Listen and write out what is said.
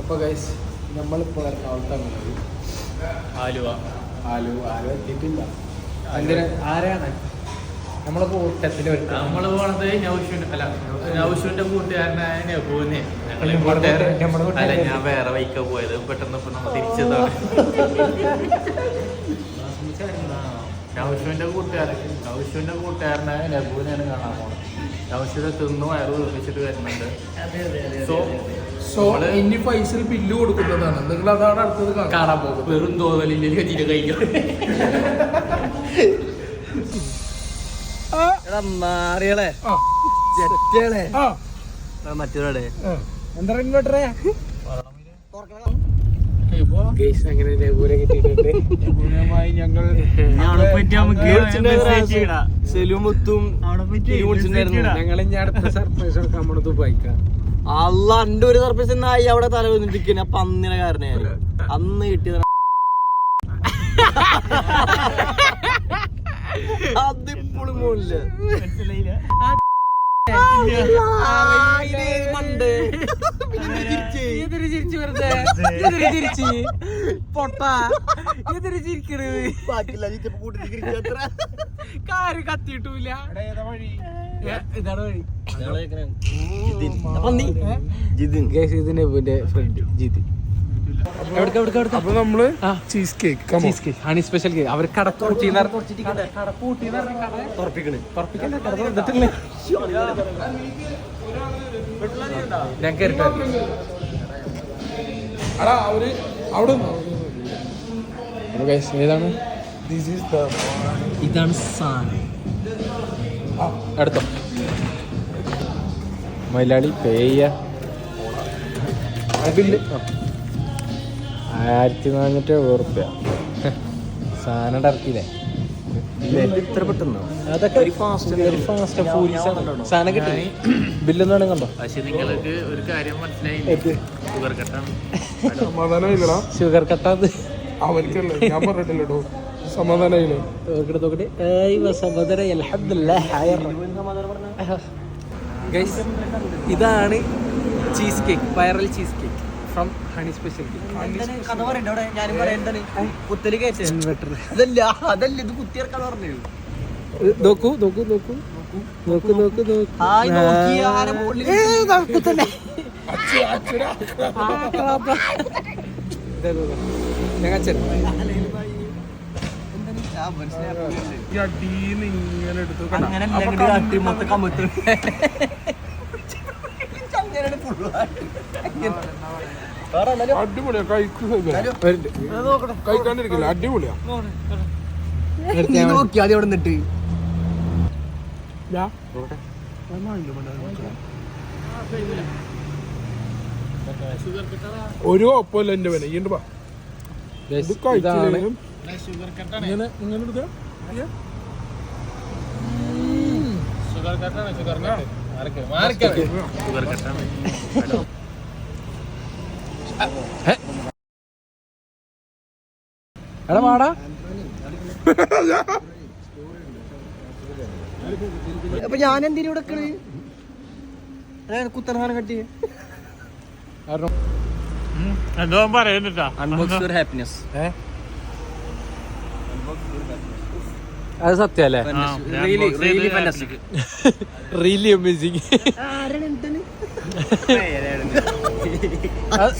അപ്പോൾ ഗൈസ് നമ്മളിപ്പോൾ എറണാകുളത്താണ്. ആലുവ എത്തിയിട്ടില്ല. എന്തിന് ആരാണ് നമ്മളിപ്പോൾ കൂട്ടത്തിൽ നമ്മൾ പോണത് നൗഷുവിന്റെ കൂട്ടുകാരനായ നബുവിനെ. അല്ല, ഞാൻ വേറെ വൈക്ക പോയത്. പെട്ടെന്ന് ഇപ്പൊ നമ്മൾ തിരിച്ചതാണ്. നൗഷുവിന്റെ കൂട്ടുകാരനായ നബുവിനെയാണ് കാണാൻ പോണത്. നൗഷുവിനെ തിന്നു വയറ് വീർപ്പിച്ചിട്ട് വരുന്നുണ്ട്. സോ ഇനി പൈസ ബില്ല് കൊടുക്കുന്നതാണ്. നിങ്ങൾ അതാണ് അടുത്തത് കാണാൻ പോകും. വെറും തോന്നലില്ല കച്ചിട്ട് കഴിക്കണം. മറ്റേ എന്താ ഇൻവെർട്ടറെ അങ്ങനെ നെബൂനെ കിട്ടിയിട്ടുണ്ട്. ഞങ്ങൾ ഞങ്ങൾ ഇനി അടുത്ത സർപ്രൈസ് കൊടുക്കാൻ പോണ ദുബായിക്കാണ്. അല്ല, എന്റെ ഒരു സർപ്രൈസ് നായി അവിടെ തല വന്നിട്ടിരിക്കുന്ന പന്നിനെ കാരണമായിരുന്നു അന്ന് കിട്ടിയത്. അതിപ്പോഴും പോലില്ല. കത്തിയിട്ടില്ല. ഇതാണ് വഴി. ജിതിന്റെ ഫ്രണ്ട് ജിതി. അപ്പൊ നമ്മള് cheese cake honey special cake. അവർ കടപ്പൂട്ടി ഞാൻ കേട്ടോ ഏതാണ് ഇതാണ് സാധനം. അടുത്തോ മലയാളി പേയ്യ ബില്ല് 1400 സാധനം ഇറക്കിയില്ലേ? ഇത്ര പെട്ടെന്ന് അതൊക്കെ സാധനം കിട്ടി. ബില്ലൊന്നും വേണം കണ്ടോ? പക്ഷെ നിങ്ങൾക്ക് ഒരു കാര്യം മനസ്സിലായില്ലേ? ഷുഗർ കട്ടാത് അവനക്കല്ലേ, ഞാൻ പറഞ്ഞിട്ടില്ലട്ടോ. സമാധാനായില്ലേ? ഇതാണ് cheese cake, viral cheese cake from honey special cake. കഥ പറയണ്ടോ? ഞാനും പറയാം. എന്താണ് കുത്തല് കയറ്റ? അതല്ല അതല്ല, ഇത് കുത്തിയിറക്കാൻ പറഞ്ഞു. നോക്കൂ ഇങ്ങനെ എടുത്തു. അടിപൊളിയാ, കഴിക്കാണ്ടിരിക്കില്ല. അടിപൊളിയാ. നോക്കി ആദ്യം അവിടെ നിന്നിട്ട് ഒരു ഒപ്പല്ല എന്റെ വില. ഇങ്ങനെ എടാ വാടാ. അപ്പൊ ഞാൻ എന്തിനും ഇവിടെ കുത്തനാണ് കട്ടി. എന്തോ പറയുന്നിട്ടാ. ഹാപ്പിനെസ് അത് സത്യല്ലേ? Really amazing.